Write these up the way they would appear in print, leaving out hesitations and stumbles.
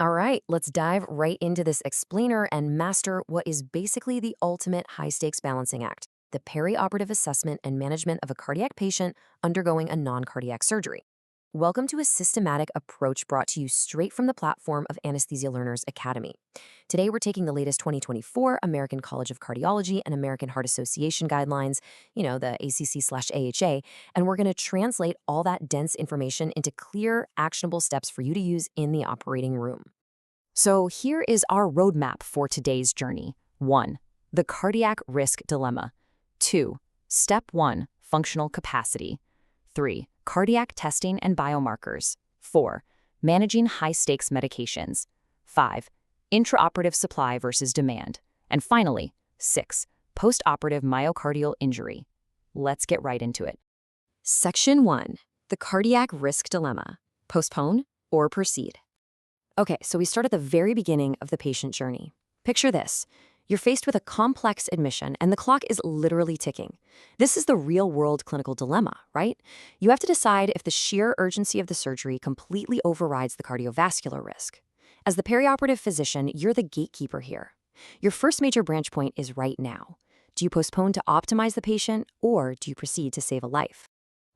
All right, let's dive right into this explainer and master what is basically the ultimate high stakes balancing act: the perioperative assessment and management of a cardiac patient undergoing a non cardiac surgery. Welcome to a systematic approach brought to you straight from the platform of Anesthesia Learners Academy. Today, we're taking the latest 2024 American College of Cardiology and American Heart Association guidelines, the ACC/AHA, and we're going to translate all that dense information into clear, actionable steps for you to use in the operating room. So here is our roadmap for today's journey. 1. The cardiac risk dilemma. 2. Step 1. Functional capacity. 3. Cardiac testing and biomarkers. 4. Managing high-stakes medications. 5. Intraoperative supply versus demand. And finally, 6. Postoperative myocardial injury. Let's get right into it. Section 1. The cardiac risk dilemma: postpone or proceed. Okay, so we start at the very beginning of the patient journey. Picture this. You're faced with a complex admission, and the clock is literally ticking. This is the real-world clinical dilemma, right? You have to decide if the sheer urgency of the surgery completely overrides the cardiovascular risk. As the perioperative physician, you're the gatekeeper here. Your first major branch point is right now. Do you postpone to optimize the patient, or do you proceed to save a life?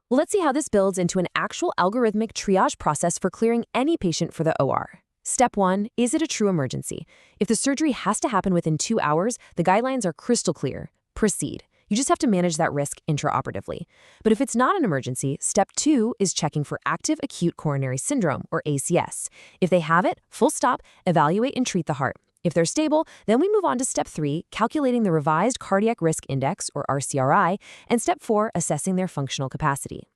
Well, let's see how this builds into an actual algorithmic triage process for clearing any patient for the OR. Step 1, is it a true emergency? If the surgery has to happen within 2 hours, the guidelines are crystal clear: proceed. You just have to manage that risk intraoperatively. But if it's not an emergency, step 2 is checking for active acute coronary syndrome, or ACS. If they have it, full stop, evaluate and treat the heart. If they're stable, then we move on to step 3, calculating the revised cardiac risk index, or RCRI, and step 4, assessing their functional capacity.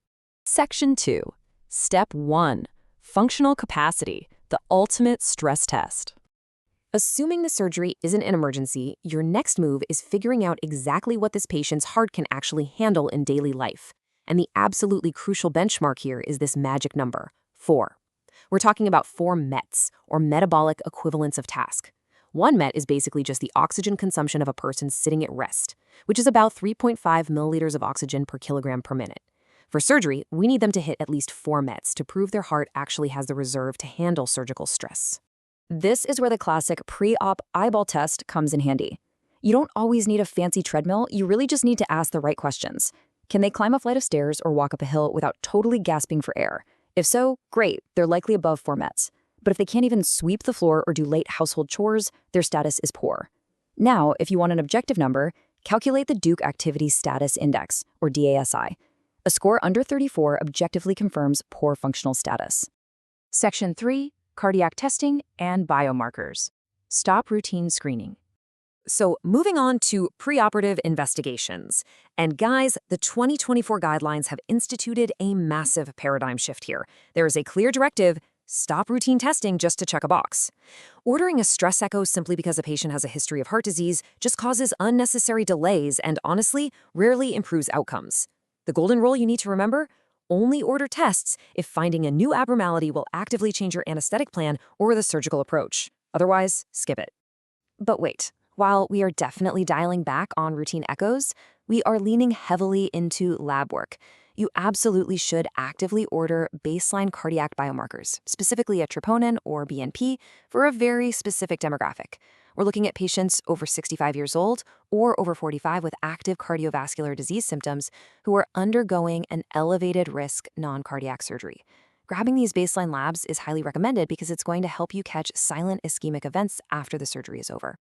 Section 2. Step 1. Functional capacity, the ultimate stress test. Assuming the surgery isn't an emergency, your next move is figuring out exactly what this patient's heart can actually handle in daily life. And the absolutely crucial benchmark here is this magic number: 4. We're talking about 4 METs, or metabolic equivalents of task. 1 MET is basically just the oxygen consumption of a person sitting at rest, which is about 3.5 milliliters of oxygen per kilogram per minute. For surgery, we need them to hit at least 4 METs to prove their heart actually has the reserve to handle surgical stress. This is where the classic pre-op eyeball test comes in handy. You don't always need a fancy treadmill, you really just need to ask the right questions. Can they climb a flight of stairs or walk up a hill without totally gasping for air? If so, great, they're likely above 4 METs. But if they can't even sweep the floor or do light household chores, their status is poor. Now, if you want an objective number, calculate the Duke Activity Status Index, or DASI. A score under 34 objectively confirms poor functional status. Section 3. Cardiac testing and biomarkers. Stop routine screening. So moving on to preoperative investigations. And guys, the 2024 guidelines have instituted a massive paradigm shift here. There is a clear directive: stop routine testing just to check a box. Ordering a stress echo simply because a patient has a history of heart disease just causes unnecessary delays and, honestly, rarely improves outcomes. The golden rule you need to remember: only order tests if finding a new abnormality will actively change your anesthetic plan or the surgical approach. Otherwise, skip it. But wait, while we are definitely dialing back on routine echoes, we are leaning heavily into lab work. You absolutely should actively order baseline cardiac biomarkers, specifically a troponin or BNP, for a very specific demographic. We're looking at patients over 65 years old or over 45 with active cardiovascular disease symptoms who are undergoing an elevated risk non-cardiac surgery. Grabbing these baseline labs is highly recommended because it's going to help you catch silent ischemic events after the surgery is over.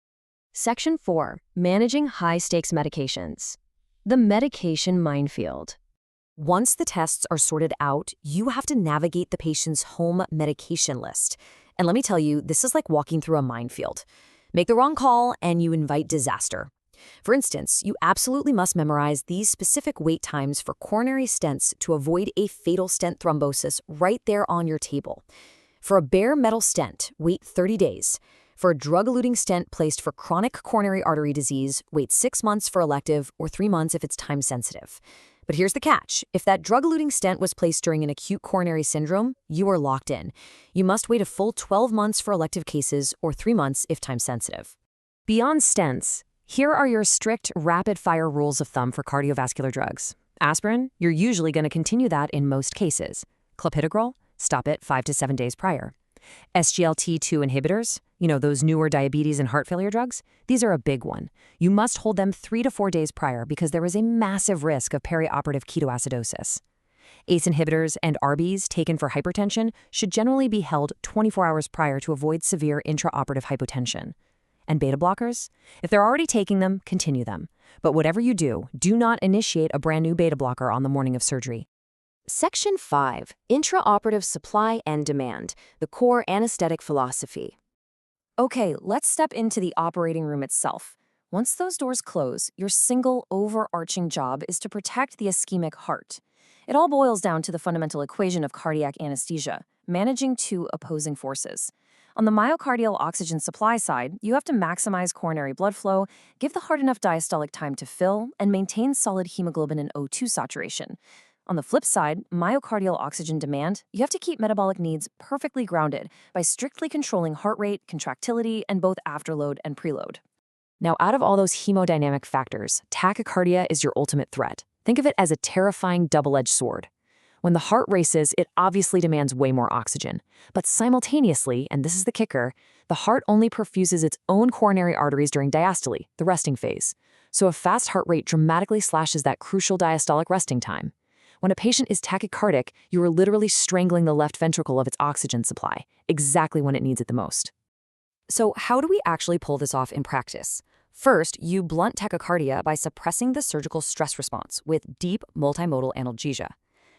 Section 4. Managing high-stakes medications. The medication minefield. Once the tests are sorted out, you have to navigate the patient's home medication list. And let me tell you, this is like walking through a minefield. Make the wrong call and you invite disaster. For instance, you absolutely must memorize these specific wait times for coronary stents to avoid a fatal stent thrombosis right there on your table. For a bare metal stent, wait 30 days. For a drug-eluting stent placed for chronic coronary artery disease, wait 6 months for elective or 3 months if it's time-sensitive. But here's the catch. If that drug-eluting stent was placed during an acute coronary syndrome, you are locked in. You must wait a full 12 months for elective cases or 3 months if time-sensitive. Beyond stents, here are your strict rapid-fire rules of thumb for cardiovascular drugs. Aspirin, you're usually going to continue that in most cases. Clopidogrel, stop it 5 to 7 days prior. SGLT2 inhibitors, those newer diabetes and heart failure drugs, these are a big one. You must hold them 3 to 4 days prior because there is a massive risk of perioperative ketoacidosis. ACE inhibitors and ARBs taken for hypertension should generally be held 24 hours prior to avoid severe intraoperative hypotension. And beta blockers? If they're already taking them, continue them. But whatever you do, do not initiate a brand new beta blocker on the morning of surgery. Section 5. Intraoperative supply and demand, the core anesthetic philosophy. Okay, let's step into the operating room itself. Once those doors close, your single overarching job is to protect the ischemic heart. It all boils down to the fundamental equation of cardiac anesthesia, managing two opposing forces. On the myocardial oxygen supply side, you have to maximize coronary blood flow, give the heart enough diastolic time to fill, and maintain solid hemoglobin and O2 saturation. On the flip side, myocardial oxygen demand, you have to keep metabolic needs perfectly grounded by strictly controlling heart rate, contractility, and both afterload and preload. Now, out of all those hemodynamic factors, tachycardia is your ultimate threat. Think of it as a terrifying double-edged sword. When the heart races, it obviously demands way more oxygen. But simultaneously, and this is the kicker, the heart only perfuses its own coronary arteries during diastole, the resting phase. So a fast heart rate dramatically slashes that crucial diastolic resting time. When a patient is tachycardic, you are literally strangling the left ventricle of its oxygen supply, exactly when it needs it the most. So how do we actually pull this off in practice? First, you blunt tachycardia by suppressing the surgical stress response with deep multimodal analgesia.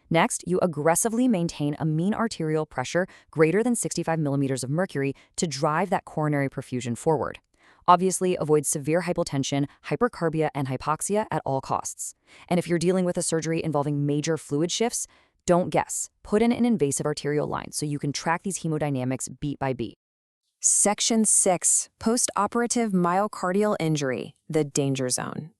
Next, you aggressively maintain a mean arterial pressure greater than 65 millimeters of mercury to drive that coronary perfusion forward. Obviously, avoid severe hypotension, hypercarbia, and hypoxia at all costs. And if you're dealing with a surgery involving major fluid shifts, don't guess. Put in an invasive arterial line so you can track these hemodynamics beat by beat. Section 6. Postoperative myocardial injury, the danger zone.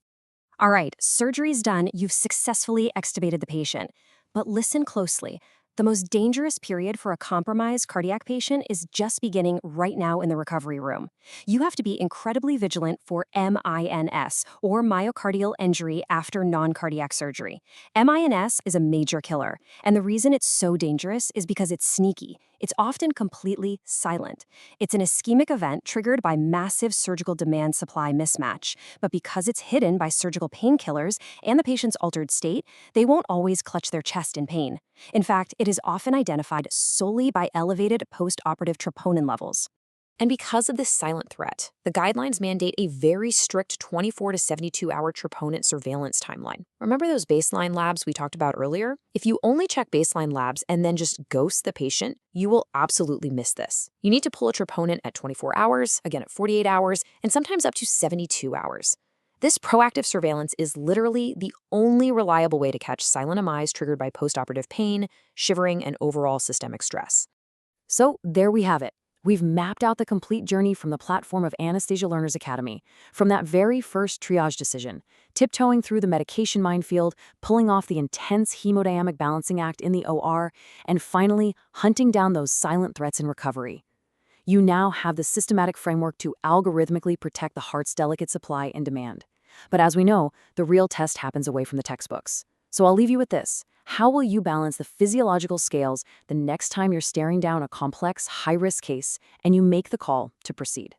All right, surgery's done. You've successfully extubated the patient. But listen closely. The most dangerous period for a compromised cardiac patient is just beginning right now in the recovery room. You have to be incredibly vigilant for MINS, or myocardial injury after non-cardiac surgery. MINS is a major killer, and the reason it's so dangerous is because it's sneaky. It's often completely silent. It's an ischemic event triggered by massive surgical demand-supply mismatch, but because it's hidden by surgical painkillers and the patient's altered state, they won't always clutch their chest in pain. In fact, it is often identified solely by elevated post-operative troponin levels. And because of this silent threat, the guidelines mandate a very strict 24 to 72-hour troponin surveillance timeline. Remember those baseline labs we talked about earlier? If you only check baseline labs and then just ghost the patient, you will absolutely miss this. You need to pull a troponin at 24 hours, again at 48 hours, and sometimes up to 72 hours. This proactive surveillance is literally the only reliable way to catch silent MIs triggered by postoperative pain, shivering, and overall systemic stress. So there we have it. We've mapped out the complete journey from the platform of Anesthesia Learners Academy, from that very first triage decision, tiptoeing through the medication minefield, pulling off the intense hemodynamic balancing act in the OR, and finally hunting down those silent threats in recovery. You now have the systematic framework to algorithmically protect the heart's delicate supply and demand. But as we know, the real test happens away from the textbooks. So I'll leave you with this. How will you balance the physiological scales the next time you're staring down a complex, high-risk case and you make the call to proceed?